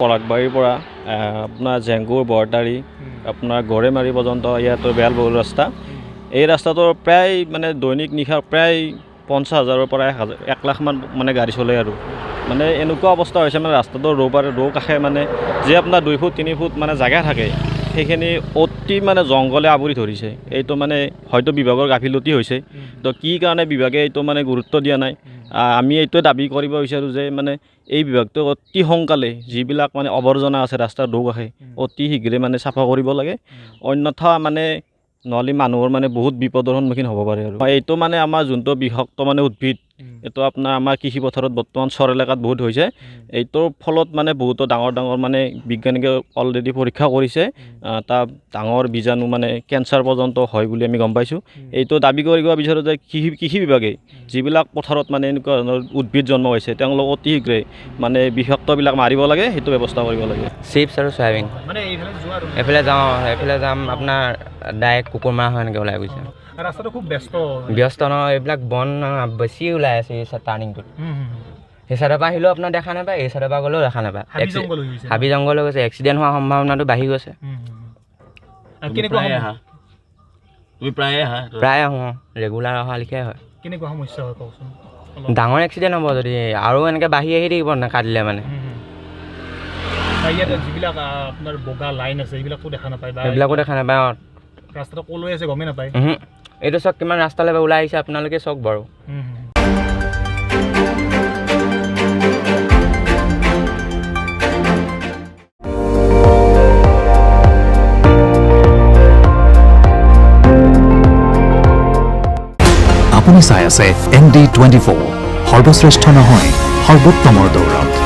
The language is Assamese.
পৰাগবাৰীৰ পৰা আপোনাৰ জেংগুৰ বৰতাৰী আপোনাৰ গড়েমাৰী পৰ্যন্ত ইয়াতো বেলবহুল ৰাস্তা। এই ৰাস্তাটোৰ প্ৰায় মানে দৈনিক নিশা প্ৰায় 50,000-ৰ পৰা 1 লাখমান মানে গাড়ী চলে আৰু মানে এনেকুৱা অৱস্থা হৈছে মানে ৰাস্তাটোৰ ৰৌ কাষে মানে যে আপোনাৰ 2 ফুট 3 ফুট মানে জাগা থাকে সেইখিনি অতি মানে জংঘলে আৱৰি ধৰিছে। এইটো মানে হয়তো বিভাগৰ গাফিলতি হৈছে, তো কি কাৰণে বিভাগে এইটো মানে গুৰুত্ব দিয়া নাই। আমি এইটো দাবী কৰিব বিচাৰোঁ যে মানে এই বিভাগটো অতি সোনকালে যিবিলাক মানে আৱৰ্জনা আছে ৰাস্তাৰ দুকাষে অতি শীঘ্ৰে মানে চাফা কৰিব লাগে, অন্যথা মানে নহ'লে মানুহৰ মানে বহুত বিপদৰ সন্মুখীন হ'ব পাৰে। আৰু এইটো মানে আমাৰ যোনটো বিষাক্ত মানে উদ্ভিদ এইটো আপোনাৰ আমাৰ কৃষি পথাৰত বৰ্তমান চৰ এলেকাত বহুত হৈছে। এইটোৰ ফলত মানে বহুতো ডাঙৰ মানে বিজ্ঞানীকে অলৰেডি পৰীক্ষা কৰিছে, তাত ডাঙৰ বীজাণু মানে কেঞ্চাৰ পৰ্যন্ত হয় বুলি আমি গম পাইছোঁ। এইটো দাবী কৰিব বিচাৰোঁ যে কৃষি বিভাগে যিবিলাক পথাৰত মানে এনেকুৱা ধৰণৰ উদ্ভিদ জন্ম হৈছে তেওঁলোক অতি শীঘ্ৰে মানে বিষাক্তবিলাক মাৰিব লাগে, সেইটো ব্যৱস্থা কৰিব লাগে। চিপছ আৰু চয়াবিন মানে এইফালে যাম আপোনাৰ ডাইৰেক্ট কুকুৰমাৰা হৈ এনেকৈ ওলাই গৈছে। ৰাস্তাটো খুব ব্যস্ত ন, এইবিলাক বন বেছি ওলাই আছে এই টাৰ্ণিংটোত। সেই চাইডৰ পৰা আহিলেও আপোনাৰ দেখা নাপায়, এই চাইডৰ পৰা গ'লেও দেখা নাপায়। হাবি জংঘল হৈ গৈছে, এক্সিডেণ্ট হোৱাৰ সম্ভাৱনাটো বাঢ়ি গৈছে। প্ৰায় আহোঁ, ৰেগুলাৰ অহা লিখিয়াই হয়। কেনেকুৱা সমস্যা হয় কওকচোন? ডাঙৰ এক্সিডেণ্ট হ'ব যদি আৰু এনেকৈ বাঢ়ি আহি থাকিব নাকাটিলে মানে। ইয়াত যিবিলাক আপোনাৰ বগা লাইন আছে এইবিলাকো দেখা নাপায়, সেইবিলাকো দেখা নাপায়। ৰাস্তাটো ক'লৈ আছে গমেই নাপায়। এইটো চাওক কিমান ৰাস্তালৈ ওলাই আহিছে আপোনালোকে চাওক বাৰু। আপুনি চাই আছে ND24, সৰ্বশ্ৰেষ্ঠ নহয় সৰ্বোত্তমৰ দৌৰত।